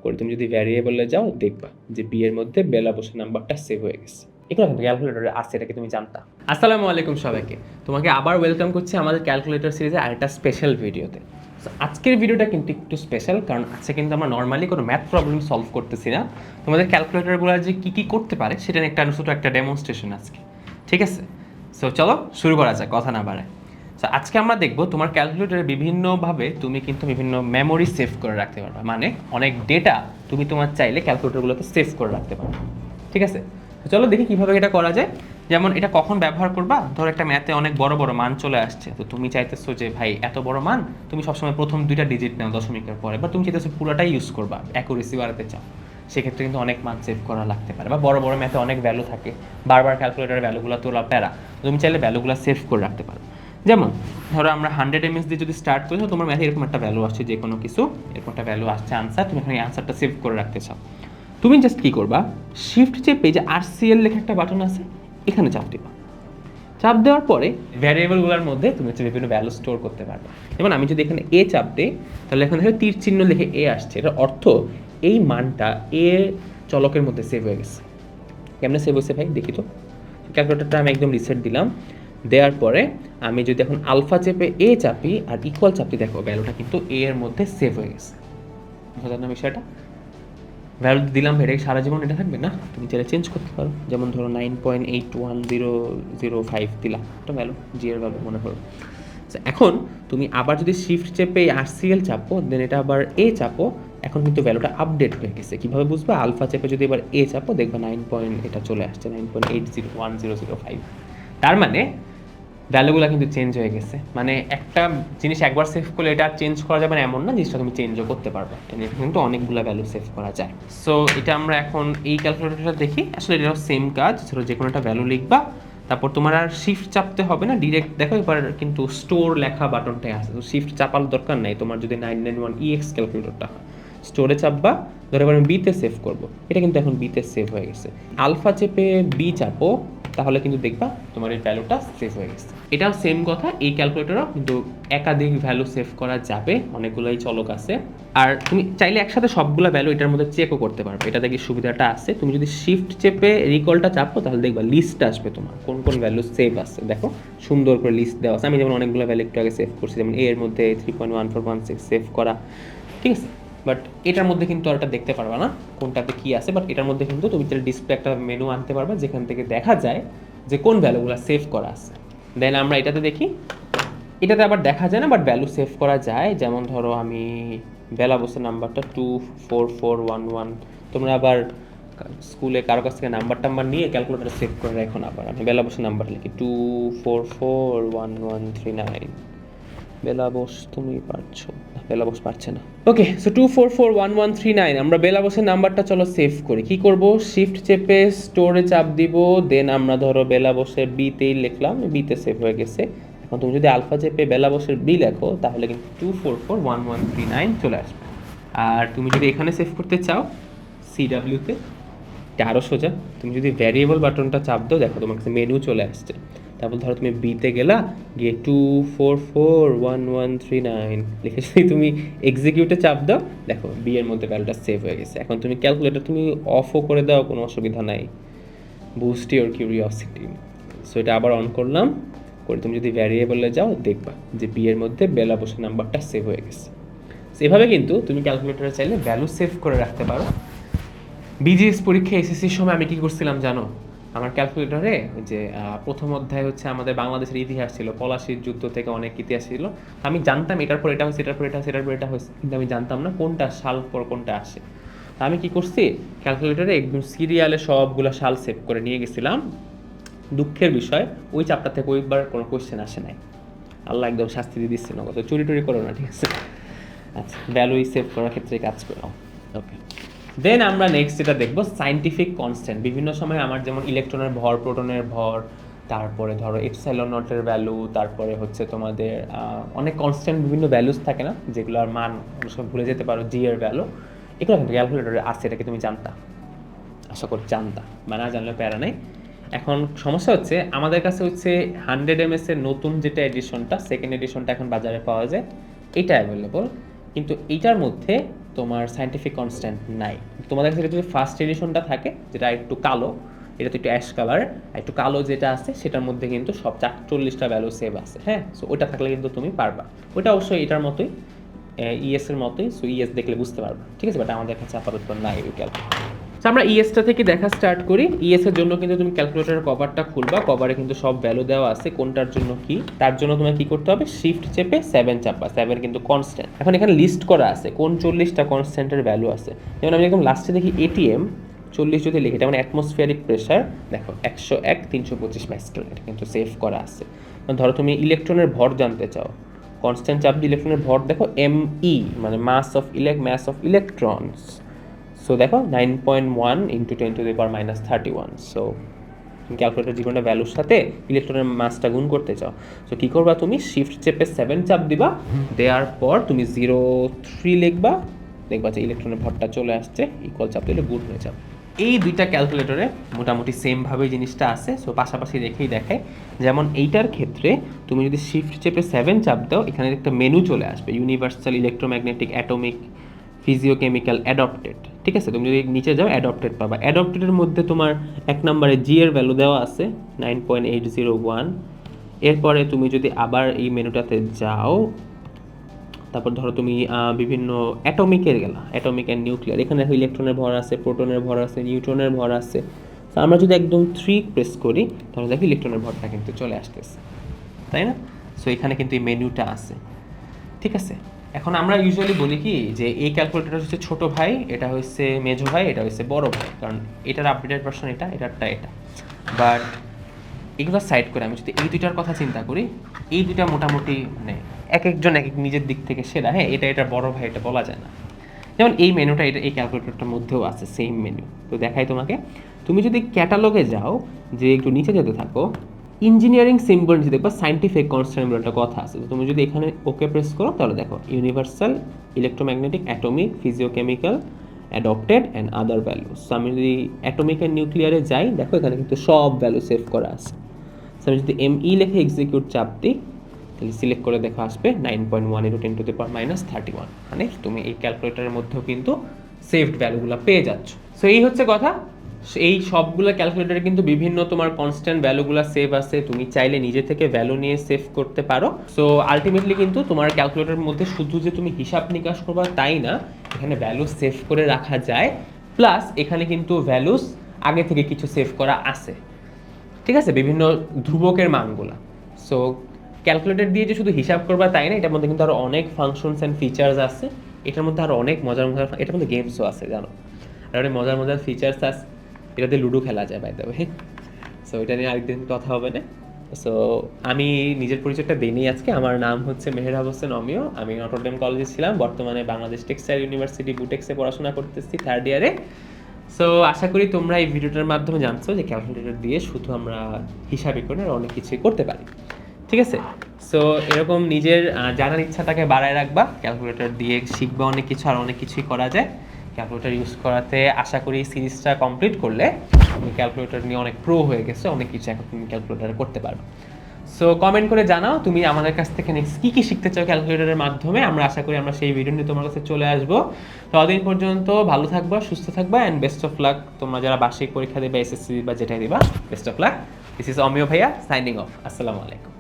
করে তুমি যদি ভ্যারিয়েবলে যাও দেখবা যে বি এর মধ্যে বেলা বসে নাম্বারটা সেভ হয়ে গেছে। এগুলো কিন্তু ক্যালকুলেটরে আসছে, এটাকে তুমি জানতা। আসসালামু আলাইকুম সবাইকে, তোমাকে আবার ওয়েলকাম করছি আমাদের ক্যালকুলেটর সিরিজে আরেকটা স্পেশাল ভিডিওতে। আজকের ভিডিওটা কিন্তু একটু স্পেশাল, কারণ আজকে কিন্তু আমরা নর্মালি কোনো ম্যাথ প্রবলেম সলভ করতেছি না, তোমাদের ক্যালকুলেটরগুলো যে কী কী করতে পারে সেটা নিয়ে ছোটো একটা ডেমনস্ট্রেশন আজকে, ঠিক আছে? সো চলো শুরু করা যাক, কথা না বাড়ায়। সো আজকে আমরা দেখবো তোমার ক্যালকুলেটরে বিভিন্নভাবে তুমি কিন্তু বিভিন্ন মেমোরি সেভ করে রাখতে পারবে, মানে অনেক ডেটা তুমি তোমার চাইলে ক্যালকুলেটরগুলোতে সেভ করে রাখতে পারবে, ঠিক আছে? তো চলো দেখি কীভাবে এটা করা যায়। যেমন এটা কখন ব্যবহার করবা, ধরো একটা ম্যাথে অনেক বড় বড় মান চলে আসছে, তো তুমি চাইতেছো যে ভাই এত বড় মান, তুমি সবসময় প্রথম দুইটা ডিজিট নাও দশমিকের পরে, বা তুমি চাইতেছো পুরোটাই ইউজ করবা, অ্যাকুরেসি বাড়াতে চাও, সেক্ষেত্রে কিন্তু অনেক মান সেভ করা লাগতে পারে। বা বড় বড় ম্যাথে অনেক ভ্যালু থাকে, বারবার ক্যালকুলেটারের ভ্যালুগুলো তোলা প্যারা, তুমি চাইলে ভ্যালুগুলো সেভ করে রাখতে পারো। যেমন ধরো আমরা 100 mS দিয়ে যদি স্টার্ট করি, তোমার ম্যাথে এরকম একটা ভ্যালু আসছে, যে কোনো কিছু এরকম একটা ভ্যালু আসছে আনসার, তুমি এখানে আনসারটা সেভ করে রাখতে চাও। তুমি জাস্ট কী করবা, শিফট চেপে যে RCL লেখা একটা বাটন আছে, এখানে চাপ দিবা। চাপ দেওয়ার পরে ভ্যারিয়েবলগুলোর মধ্যে তুমি হচ্ছে বিভিন্ন ভ্যালু স্টোর করতে পারবে। যেমন আমি যদি এখানে এ চাপ দিই, তাহলে এখানে দেখো তীর চিহ্ন লিখে এ আসছে, এটার অর্থ এই মানটা এ চলকের মধ্যে সেভ হয়ে গেছে। কেমনে সেভ হয়েছে ভাই দেখি তো। ক্যালকুলেটরটা আমি একদম রিসেট দিলাম, দেওয়ার পরে আমি যদি এখন আলফা চেপে এ চাপি আর ইকুয়াল চাপি, দেখো ভ্যালুটা কিন্তু এ এর মধ্যে সেভ হয়ে গেছে। বোঝা না বিষয়টা? ভ্যালু দিলাম, এটা সারা জীবন এটা থাকবে না, তুমি চাইলে চেঞ্জ করতে পারো। যেমন ধরো 9.810005 দিলাম একটা ভ্যালু, জি এর ভ্যালু মনে করো। এখন তুমি আবার যদি শিফট চেপে RCL চাপো, দেন এটা আবার এ চাপো, এখন কিন্তু ভ্যালুটা আপডেট হয়ে গেছে। কীভাবে বুঝবা? আলফা চেপে যদি এবার এ চাপো, দেখবা 9 এটা চলে আসছে 9.801005। তার মানে ভ্যালুগুলো কিন্তু চেঞ্জ হয়ে গেছে। মানে একটা জিনিস একবার সেভ করলে এটা চেঞ্জ করা যাবে না এমন না, জিনিসটা তুমি চেঞ্জও করতে পারবে, কিন্তু অনেকগুলো ভ্যালু সেভ করা যায়। সো এটা আমরা এখন এই ক্যালকুলেটরটা দেখি, আসলে এটাও সেম কাজ। ধরো যে কোনো একটা ভ্যালু লিখবা, তারপর তোমার আর শিফট চাপতে হবে না, ডিরেক্ট দেখো এবার কিন্তু স্টোর লেখা বাটনটাই আছে, তো শিফট চাপার দরকার নাই তোমার। যদি 991EX ক্যালকুলেটরটা হয়, স্টোরে চাপবা, ধরো এবার আমি বিতে সেভ করবো, এটা কিন্তু এখন বিতে সেভ হয়ে গেছে। আলফা চেপে বি চাপো, তাহলে কিন্তু দেখবা তোমার এই ভ্যালুটা সেভ হয়ে গেছে। এটাও সেম কথা, এই ক্যালকুলেটরও কিন্তু একাধিক ভ্যালু সেভ করা যাবে, অনেকগুলোই চলক আছে। আর তুমি চাইলে একসাথে সবগুলো ভ্যালু এটার মধ্যে চেকও করতে পারবে, এটা দেখি সুবিধাটা আছে। তুমি যদি শিফট চেপে রিকলটা চাপো, তাহলে দেখবা লিস্ট আসবে তোমার কোন কোন ভ্যালু সেভ আছে, দেখো সুন্দর করে লিস্ট দেওয়া আছে। আমি যেমন অনেকগুলো ভ্যালু একটু আগে সেভ করছি, যেমন এর মধ্যে 3.1416 সেভ করা, ঠিক আছে? বাট এটার মধ্যে কিন্তু আর এটা দেখতে পারবা না কোনটাতে কী আছে, বাট এটার মধ্যে কিন্তু তুমি ডিসপ্লে একটা মেনু আনতে পারবে, যেখান থেকে দেখা যায় যে কোন ভ্যালুগুলো সেভ করা আছে। দেন আমরা এটাতে দেখি, এটাতে আবার দেখা যায় না, বাট ভ্যালু সেভ করা যায়। যেমন ধরো আমি বেলা বসে নাম্বারটা 24411, তোমরা আবার স্কুলে কারো কাছ থেকে নাম্বার টাম্বার নিয়ে ক্যালকুলেটারে সেভ করে রাখো না। আবার আমি বেলা বসে নাম্বার লিখি 2441139। বেলা বস তুমি পারছো, বেলা বস পারছে না। ওকে, সো 2441139 আমরা বেলা বসের নাম্বারটা চলো সেভ করি। কি করব, শিফট চেপে স্টোরে চাপ দিব, দেন আমরা ধরো বেলা বসের বিতেই লিখলাম, বিতে সেভ হয়ে গেছে। এখন তুমি যদি আলফা চেপে বেলা বসের বি লেখো, তাহলে কিন্তু 2441139 চলে আসবে। আর তুমি যদি এখানে সেভ করতে চাও CWতে, এটা আরও সোজা, তুমি যদি ভ্যারিয়েবল বাটনটা চাপ দাও, দেখো তোমার কাছে মেনু চলে আসছে। তারপর ধরো তুমি বিতে গেলা, গিয়ে 2441139 লিখে যদি তুমি এক্সিকিউটে চাপ দাও, দেখো বি এর মধ্যে ভ্যালুটা সেভ হয়ে গেছে। এখন তুমি ক্যালকুলেটর তুমি অফও করে দাও, কোনো অসুবিধা নাই, বুস্ট ইউর কিউরিওসিটি। সো এটা আবার অন করলাম, করে তুমি যদি ভ্যারিয়েবলে যাও, দেখবা যে বি এর মধ্যে বেলা বসে নাম্বারটা সেভ হয়ে গেছে। সেভাবে কিন্তু তুমি ক্যালকুলেটরে চাইলে ভ্যালু সেভ করে রাখতে পারো। বিজিএস পরীক্ষা এসএসসির সময় আমি কী করছিলাম জানো, আমার ক্যালকুলেটরে যে প্রথম অধ্যায় হচ্ছে আমাদের বাংলাদেশের ইতিহাস ছিল, পলাশির যুদ্ধ থেকে অনেক ইতিহাস ছিল। আমি জানতাম এটার পর এটা হচ্ছে, এটার পর এটা হচ্ছে, এটার পর এটা হচ্ছে, কিন্তু আমি জানতাম না কোনটা সাল পর কোনটা আসে। আমি কি করছি, ক্যালকুলেটরে একদম সিরিয়ালে সবগুলো সাল সেভ করে নিয়ে গেছিলাম। দুঃখের বিষয়, ওই চ্যাপ্টার থেকে ওইবার কোনো কোয়েশ্চেন আসে নাই। আল্লাহ একদম শাস্তি দিয়ে দিচ্ছে না, কত চুরি টুরি করো না, ঠিক আছে? আচ্ছা, ভ্যালুই সেভ করার ক্ষেত্রে কাজ করলাম। ওকে, দেন আমরা নেক্সট যেটা দেখবো সায়েন্টিফিক কনস্ট্যান্ট। বিভিন্ন সময় আমার যেমন ইলেকট্রনের ভর, প্রোটনের ভর, তারপরে ধরো এপসাইলন নটের ভ্যালু, তারপরে হচ্ছে তোমাদের অনেক কনস্ট্যান্ট বিভিন্ন ভ্যালুস থাকে না, যেগুলোর মান অনেক সময় ভুলে যেতে পারো, জি এর ভ্যালু, এগুলো কিন্তু ক্যালকুলেটরে আসছে, এটাকে তুমি জানতা, আশা করি জানতা, মানে না জানলে প্যারা নেই। এখন সমস্যা হচ্ছে আমাদের কাছে হচ্ছে 100 mS এর নতুন যেটা এডিশনটা, সেকেন্ড এডিশনটা এখন বাজারে পাওয়া যায়, এটা অ্যাভেলেবল। কিন্তু এইটার মধ্যে তোমার সায়েন্টিফিক কনস্ট্যান্ট নাই। তোমাদের কাছে যদি ফার্স্ট এডিশনটা থাকে, যেটা একটু কালো, এটা তো একটু অ্যাশ কালার, একটু কালো যেটা আছে সেটার মধ্যে কিন্তু সব 40টা ভ্যালু সেভ আছে। হ্যাঁ, সো ওটা থাকলে কিন্তু তুমি পারবা। ওটা অবশ্যই এটার মতোই, ইএসের মতোই। সো ইএস দেখলে বুঝতে পারবা, ঠিক আছে? বাট আমাদের কাছে আপাতত নাই ওই ক্যালকুলেটর। সো আমরা ইএসটা থেকে দেখা স্টার্ট করি। ইএসের জন্য কিন্তু তুমি ক্যালকুলেটরের কভারটা খুলবা, কভারে কিন্তু সব ভ্যালু দেওয়া আছে কোনটার জন্য কি। তার জন্য তোমার কি করতে হবে, শিফট চেপে 7 চাপবা। 7 কিন্তু কনস্ট্যান্ট। এখন এখানে লিস্ট করা আছে কোন 40টা কনস্ট্যান্টের ভ্যালু আছে। যেমন আমি একদম লাস্টে দেখি এটিএম 40 যদি লিখি, যেমন অ্যাটমসফিয়ারিক প্রেশার দেখো 101 325 প্যাসকেল, এটা কিন্তু সেভ করা আছে। ধরো তুমি ইলেকট্রনের ভর জানতে চাও, কনস্ট্যান্ট চাপ দিয়ে ইলেকট্রনের ভর দেখো এমই, মানে মাস অফ ইলেকট্রনস। সো দেখো 9.1 ইন্টু 10⁻31। সো তুমি ক্যালকুলেটর যে কোনো ভ্যালুর সাথে ইলেকট্রনের মাসটা গুণ করতে চাও। সো কী করবা, তুমি শিফট চেপে 7 চাপ দিবা, দেওয়ার পর তুমি 0.3 লিখবা, দেখবা যে ইলেকট্রনের ভরটা চলে আসছে, ইকুয়াল চাপ দিলে গুণ হয়ে যাবে। এই দুইটা ক্যালকুলেটরে মোটামুটি সেমভাবে জিনিসটা আছে। সো পাশাপাশি রেখেই দেখায়। যেমন এইটার ক্ষেত্রে তুমি যদি শিফট চেপে 7 চাপ দাও, এখানে একটা মেনু চলে আসবে, ইউনিভার্সাল ইলেকট্রোম্যাগনেটিক অ্যাটমিক ফিজিওকেমিক্যাল অ্যাডপ্টেড। ঠিক আছে, তুমি যদি নিচে যাও অ্যাডপ্টেড পাবা। অ্যাডপ্টেডের মধ্যে তোমার 1 নম্বরে জি এর ভ্যালু দেওয়া আছে 9.801। এরপরে তুমি যদি আবার এই মেনুটাতে যাও, তারপর ধরো তুমি বিভিন্ন অ্যাটমিকের গেলা, অ্যাটমিক অ্যান্ড নিউক্লিয়ার, এখানে ইলেকট্রনের ভর আছে, প্রোটনের ভর আছে, নিউট্রনের ভর আছে। তো আমরা যদি একদম 3 প্রেস করি তাহলে দেখো ইলেকট্রনের ভরটা কিন্তু চলে আসতেছে, তাই না? সো এখানে কিন্তু এই মেনুটা আছে, ঠিক আছে? এখন আমরা ইউজুয়ালি বলি কি যে এই ক্যালকুলেটরটা হচ্ছে ছোটো ভাই, এটা হচ্ছে মেজো ভাই, এটা হচ্ছে বড় ভাই, কারণ এটার আপডেটেড ভার্সন এটা, এটারটা এটা। বাট এগুলো সাইড করে আমি যদি এই দুইটার কথা চিন্তা করি, এই দুইটা মোটামুটি মানে এক একজন এক এক নিজের দিক থেকে সেরা। হ্যাঁ, এটা বড় ভাই, এটা বলা যায় না। যেমন এই মেনুটা, এটা এই ক্যালকুলেটরটার মধ্যেও আছে সেম মেনু। তো দেখাই তোমাকে, তুমি যদি ক্যাটালগে যাও, যে একটু নিচে যেতে থাকো, ইঞ্জিনিয়ারিং সিম্বল নিচে দেখবা সায়েন্টিফিক কনস্ট্যান্ট বলে একটা কথা আছে। তো তুমি যদি এখানে ওকে প্রেস করো তাহলে দেখো universal electromagnetic atomic ফিজিওকেমিক্যাল adopted and other values. So আমি যদি অ্যাটমিক অ্যান্ড নিউক্লিয়ারে যাই, দেখো এখানে কিন্তু সব ভ্যালু সেভ করা আছে। সো আমি যদি এমই লিখে এক্সিকিউট চাপ দিই, তাহলে সিলেক্ট করে দেখো আসবে 9.1 ইন্টু 10⁻31। মানে তুমি এই ক্যালকুলেটরের মধ্যেও কিন্তু সেভড ভ্যালুগুলো পেয়ে যাচ্ছ। সো এই হচ্ছে কথা। এই সবগুলো ক্যালকুলেটরে কিন্তু বিভিন্ন তোমার কনস্ট্যান্ট ভ্যালুগুলো সেভ আছে, তুমি চাইলে নিজে থেকে ভ্যালু নিয়ে সেভ করতে পারো। সো আলটিমেটলি কিন্তু তোমার ক্যালকুলেটরের মধ্যে শুধু যে তুমি হিসাব নিকাশ করবা তাই না, এখানে ভ্যালু সেভ করে রাখা যায়, প্লাস এখানে কিন্তু ভ্যালুস আগে থেকে কিছু সেভ করা আছে, ঠিক আছে, বিভিন্ন ধ্রুবকের মানগুলা। সো ক্যালকুলেটর দিয়ে যে শুধু হিসাব করবা তাই না, এটার মধ্যে কিন্তু আরও অনেক ফাংশনস অ্যান্ড ফিচার্স আছে। এটার মধ্যে আরও অনেক মজার এটার মধ্যে গেমসও আছে, জানো, আর অনেক মজার ফিচার্স আছে। এটাতে লুডো খেলা যায় বাই দ্য ওয়ে। সো এটা নিয়ে আরেকদিন কথা হবে না। সো আমি নিজের পরিচয়টা দিইনি আজকে। আমার নাম হচ্ছে মেহেরাব হোসেন অমিয়। আমি নটরডেম কলেজে ছিলাম, বর্তমানে বাংলাদেশ টেক্সটাইল ইউনিভার্সিটি বুটেক্সে পড়াশোনা করতেছি 3rd ইয়ারে। সো আশা করি তোমরা এই ভিডিওটার মাধ্যমে জানছো যে ক্যালকুলেটর দিয়ে শুধু আমরা হিসাবই করে আর অনেক কিছুই করতে পারি, ঠিক আছে? সো এরকম নিজের জানার ইচ্ছাটাকে বাড়ায় রাখবা, ক্যালকুলেটর দিয়ে শিখবা অনেক কিছু, আর অনেক কিছুই করা যায় ক্যালকুলেটর ইউজ করাতে। আশা করি সিরিজটা কমপ্লিট করলে তুমি ক্যালকুলেটর নিয়ে অনেক প্রো হয়ে গেছো, অনেক কিছু এখন তুমি ক্যালকুলেটর করতে পারবে। সো কমেন্ট করে জানাও তুমি আমাদের কাছ থেকে নেক্সট কী কী শিখতে চাও ক্যালকুলেটরের মাধ্যমে। আমরা আশা করি আমরা সেই ভিডিও নিয়ে তোমার কাছে চলে আসবো। ততদিন পর্যন্ত ভালো থাকবা, সুস্থ থাকবা, অ্যান্ড বেস্ট অফ লাক। তোমরা যারা বার্ষিক পরীক্ষা দেবে, এসএসসি বা যেটাই দিবা, best of luck. This is Amiya ভাইয়া সাইনিং অফ। আসসালামু আলাইকুম।